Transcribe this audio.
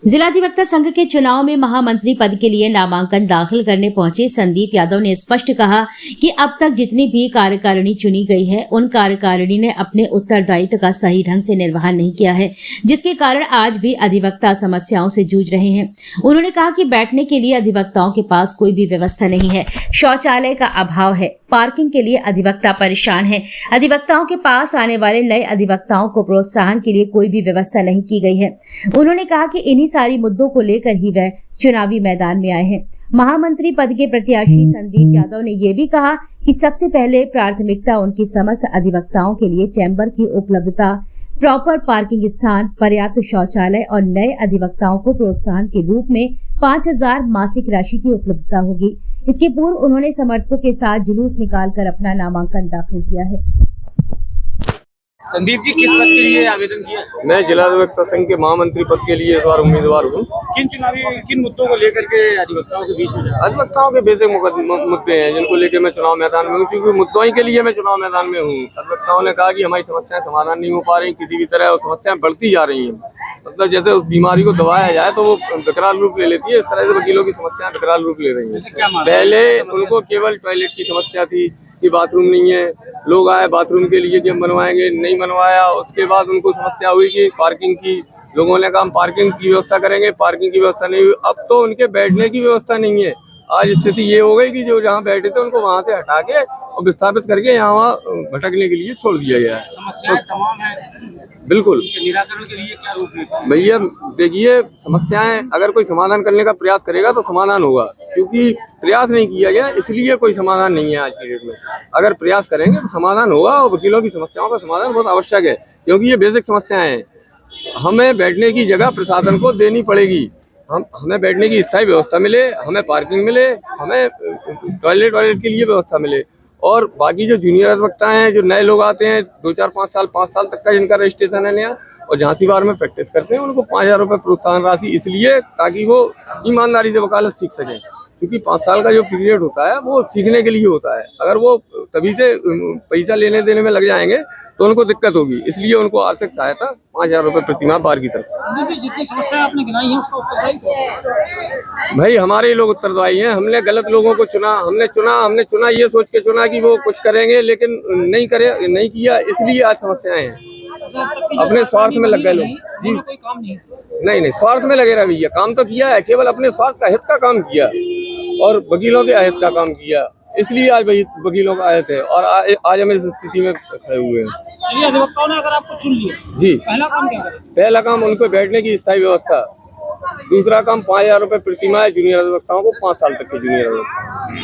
जिला अधिवक्ता संघ के चुनाव में महामंत्री पद के लिए नामांकन दाखिल करने पहुंचे संदीप यादव ने स्पष्ट कहा कि अब तक जितनी भी कार्यकारिणी चुनी गई है उन कार्यकारिणी ने अपने उत्तरदायित्व का सही ढंग से निर्वहन नहीं किया है, जिसके कारण आज भी अधिवक्ता समस्याओं से जूझ रहे हैं। उन्होंने कहा कि बैठने के लिए अधिवक्ताओं के पास कोई भी व्यवस्था नहीं है, शौचालय का अभाव है, पार्किंग के लिए अधिवक्ता परेशान है, अधिवक्ताओं के पास आने वाले नए अधिवक्ताओं को प्रोत्साहन के लिए कोई भी व्यवस्था नहीं की गई है। उन्होंने कहा कि इन्हीं सारी मुद्दों को लेकर ही वह चुनावी मैदान में आए हैं। महामंत्री पद के प्रत्याशी संदीप यादव ने ये भी कहा कि सबसे पहले प्राथमिकता उनकी समस्त अधिवक्ताओं के लिए चैम्बर की उपलब्धता, प्रॉपर पार्किंग स्थान, पर्याप्त शौचालय और नए अधिवक्ताओं को प्रोत्साहन के रूप में 5,000 मासिक राशि की उपलब्धता होगी। इसके पूर्व उन्होंने समर्थकों के साथ जुलूस निकालकर अपना नामांकन दाखिल किया है। संदीप जी, किस पद के लिए आवेदन किया? मैं जिला अधिवक्ता संघ के महामंत्री पद के लिए इस बार उम्मीदवार हूँ। किन मुद्दों को लेकर के अधिवक्ताओं के बीच में? अधिवक्ताओं के बेसिक मुद्दे हैं जिनको लेकर मैं चुनाव मैदान में हूँ, क्योंकि मुद्दों ही के लिए मैं चुनाव मैदान में हूँ। अधिवक्ताओं ने कहा कि हमारी समस्याएं समाधान नहीं हो पा रही, किसी भी तरह समस्याएं बढ़ती जा रही हैं। मतलब जैसे उस बीमारी को दबाया जाए तो वो विकराल रूप ले लेती है, इस तरह से वकीलों की समस्याएं विकराल रूप ले रही हैं। पहले उनको केवल टॉयलेट की समस्या थी कि बाथरूम नहीं है, लोग आए बाथरूम के लिए कि हम बनवाएंगे, नहीं बनवाया। उसके बाद उनको समस्या हुई कि पार्किंग की, लोगों ने कहा हम पार्किंग की व्यवस्था करेंगे, पार्किंग की व्यवस्था नहीं हुई। अब तो उनके बैठने की व्यवस्था नहीं है। आज स्थिति ये हो गई कि जो जहाँ बैठे थे उनको वहां से हटा के और विस्थापित करके यहाँ भटकने के लिए छोड़ दिया गया है। समस्याएं तमाम है, बिल्कुल। निराकरण के लिए क्या रूप है? भैया देखिए, समस्याएं अगर कोई समाधान करने का प्रयास करेगा तो समाधान होगा, क्योंकि प्रयास नहीं किया गया इसलिए कोई समाधान नहीं है आज की डेट में। अगर प्रयास करेंगे तो समाधान होगा और वकीलों की समस्याओं का समाधान बहुत आवश्यक है, क्योंकि ये बेसिक समस्याएं हैं। हमें बैठने की जगह प्रशासन को देनी पड़ेगी, हमें बैठने की स्थायी व्यवस्था मिले, हमें पार्किंग मिले, हमें टॉयलेट के लिए व्यवस्था मिले। और बाकी जो जूनियर अधिवक्ता हैं, जो नए लोग आते हैं 2, 4, 5 साल तक का जिनका रजिस्ट्रेशन है नया और झांसी बार में प्रैक्टिस करते हैं, उनको 5,000 रुपये प्रोत्साहन राशि इसलिए ताकि वो ईमानदारी से वकालत सीख सकें, क्योंकि 5 साल का जो पीरियड होता है वो सीखने के लिए होता है। अगर वो तभी से पैसा लेने देने में लग जाएंगे तो उनको दिक्कत होगी, इसलिए उनको आर्थिक सहायता 5,000 रुपये प्रतिमाह बार की तरफ से। जितनी समस्या आपने गिनाई है उसका उत्तरदायी भाई हमारे ही लोग उत्तरदायी हैं। हमने गलत लोगों को चुना, हमने चुना ये सोच के चुना कि वो कुछ करेंगे, लेकिन नहीं किया, इसलिए आज समस्याएं हैं। अपने स्वार्थ में लग गए लोग जी। कोई काम नहीं, स्वार्थ में लगे रहे भैया। काम तो किया है, केवल अपने स्वार्थ का हित का काम किया और वकीलों के अहित का काम किया, इसलिए आज भाई वकीलों का अहित है और आज हम इस स्थिति में खड़े हुए हैं। चलिए, अधिवक्ताओं ने अगर आपको चुन लिया जी, पहला काम क्या करें? पहला काम उनको बैठने की स्थायी व्यवस्था, दूसरा काम 5,000 रुपये प्रतिमाह जूनियर अधिवक्ताओं को 5 साल तक के जूनियर अधिवक्ता।